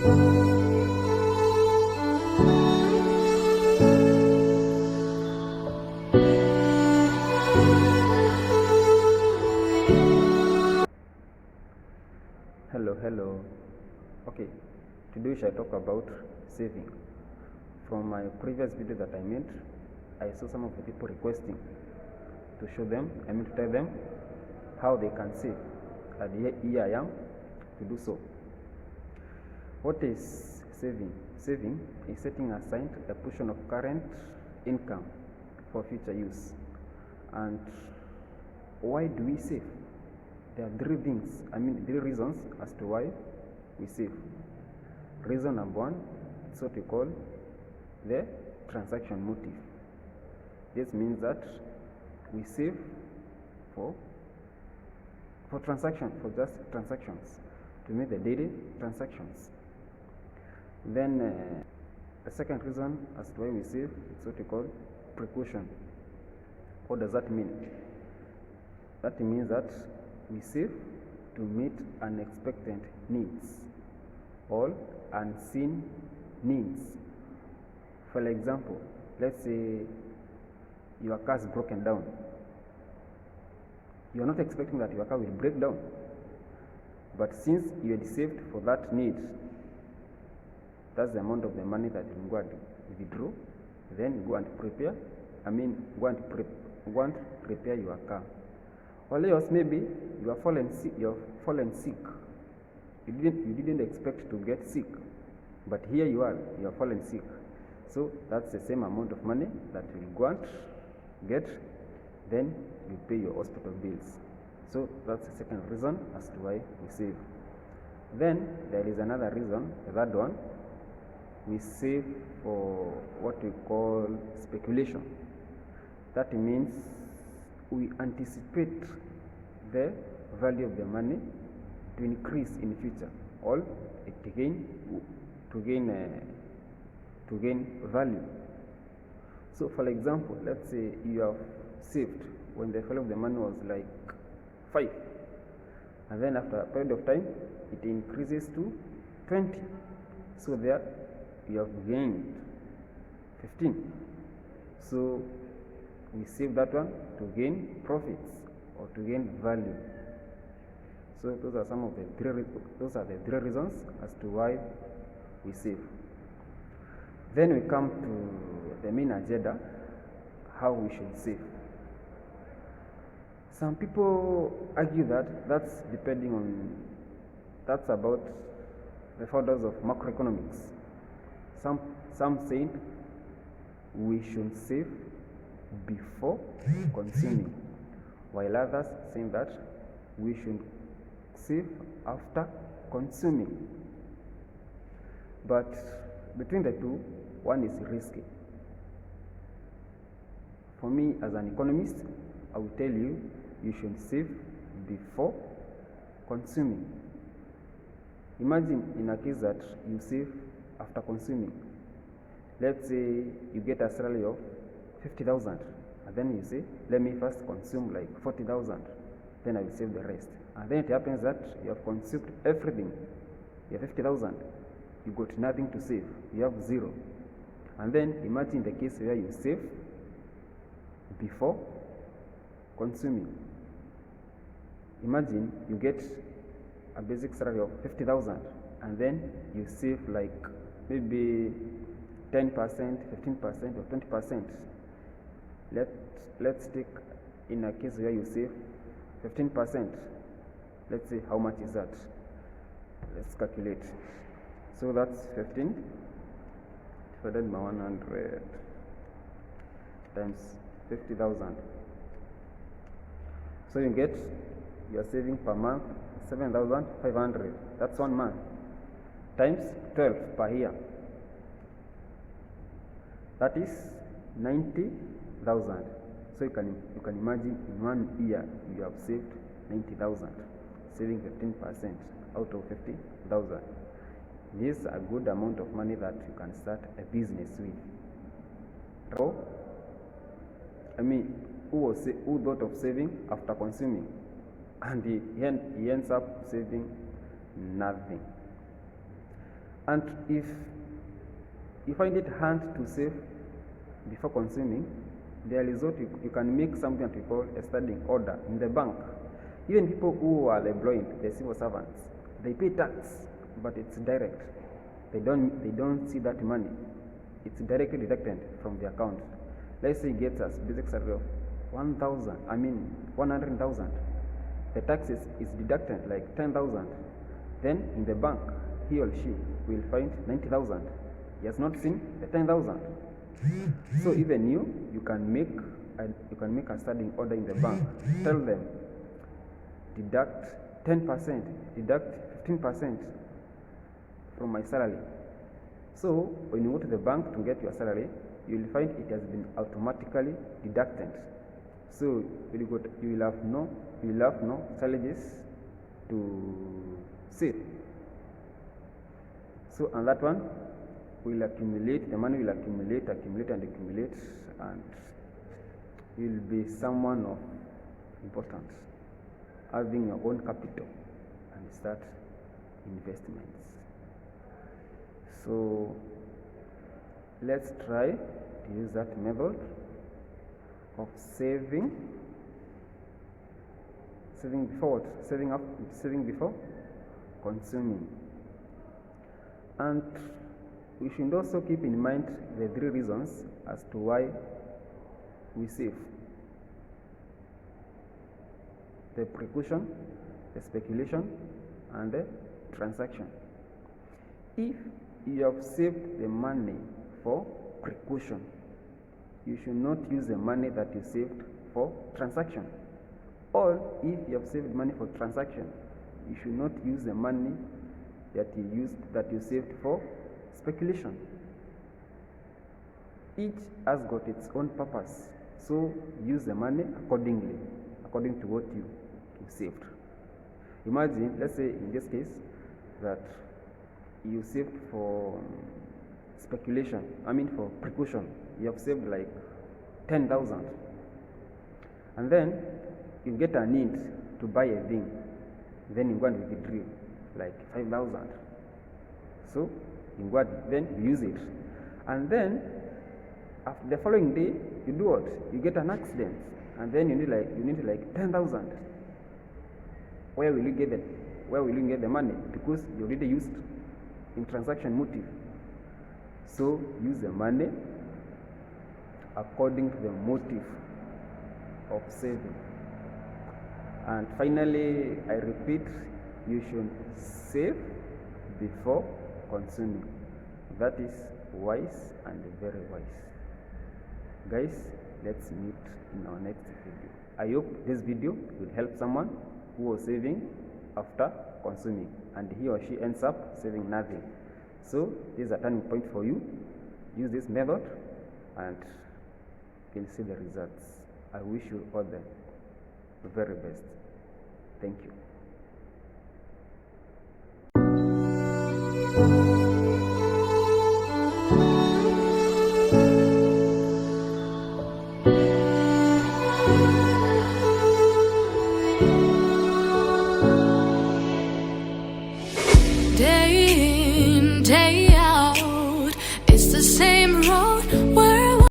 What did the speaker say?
Hello. Okay, today we shall talk about saving. From my previous video that I made, I saw some of the people requesting to show them, to tell them how they can save. And here I am to do so. What is saving? Saving is setting aside a portion of current income for future use. And why do we save? There are three reasons as to why we save. Reason number one is what we call the transaction motive. This means that we save for just transactions, to make the daily transactions. Then the second reason as to why we save is what we call precaution. What does that mean? That means that we save to meet unexpected needs or unseen needs. For example, let's say your car is broken down. You are not expecting that your car will break down, but since you had saved for that need, that's the amount of the money that you go and withdraw. Then go and prepare. Repair your car. Or else maybe you have fallen sick. You didn't expect to get sick, but here you are. You have fallen sick. So that's the same amount of money that you go and get. Then you pay your hospital bills. So that's the second reason as to why we save. Then there is another reason, the third one. We save for what we call speculation. That means we anticipate the value of the money to increase in future, or to gain value. So for example, let's say you have saved when the value of the money was like 5, and then after a period of time it increases to 20. So there you have gained 15. So we save that one to gain profits or to gain value. So those are the three reasons as to why we save. Then we come to the main agenda, how we should save. Some people argue that that's about the founders of macroeconomics. Some say we should save before consuming, while others saying that we should save after consuming. But between the two, one is risky. For me, as an economist, I will tell you should save before consuming. Imagine in a case that you save after consuming. Let's say you get a salary of 50,000, and then you say, let me first consume like 40,000, then I will save the rest. And then it happens that you have consumed everything. You have 50,000, you got nothing to save, you have 0. And then imagine the case where you save before consuming. Imagine you get a basic salary of 50,000, and then you save like maybe 10%, 15%, or 20%. Let's take in a case where you save 15%. Let's see how much is that. Let's calculate. So that's 15 divided by 100 times 50,000. So you are saving per month 7,500. That's 1 month times 12 per year. That is 90,000. So you can imagine in 1 year you have saved 90,000, saving 15% out of 50,000. This is a good amount of money that you can start a business with. So, who thought of saving after consuming, and he ends up saving nothing. And if you find it hard to save before consuming, there is what you can make something that we call a standing order in the bank. Even people who are employed, the civil servants, they pay tax, but it's direct. They don't see that money. It's directly deducted from the account. Let's say he gets a basic salary of 100,000. The tax is deducted like 10,000. Then in the bank, he or she will find 90,000. He has not seen the 10,000. So even you can make a standing order in the bank. Tell them, deduct 10%, deduct 15% from my salary. So when you go to the bank to get your salary, you will find it has been automatically deducted. So you will have no challenges to save. So on that one will accumulate, the money will accumulate, and you will be someone of importance, having your own capital and start investments. So let's try to use that method of saving before what? Saving before consuming. And we should also keep in mind the 3 reasons as to why we save: the precaution, the speculation, and the transaction. If you have saved the money for precaution, you should not use the money that you saved for transaction. Or if you have saved money for transaction, you should not use the money that you saved for speculation. Each has got its own purpose, so use the money accordingly, according to what you saved. Imagine, let's say in this case, that you saved for speculation, for precaution. You have saved like 10,000, and then you get a need to buy a thing, then you go and withdraw like 5,000. So you go and then you use it, and then after the following day you do what? You get an accident, and then you need like 10,000. Where will you get the money? Because you already used in transaction motive. So use the money according to the motive of saving. And finally, I repeat, you should save before consuming. That is wise and very wise. Guys, let's meet in our next video. I hope this video will help someone who was saving after consuming and he or she ends up saving nothing. So this is a turning point for you. Use this method and you'll see the results. I wish you all the very best. Thank you.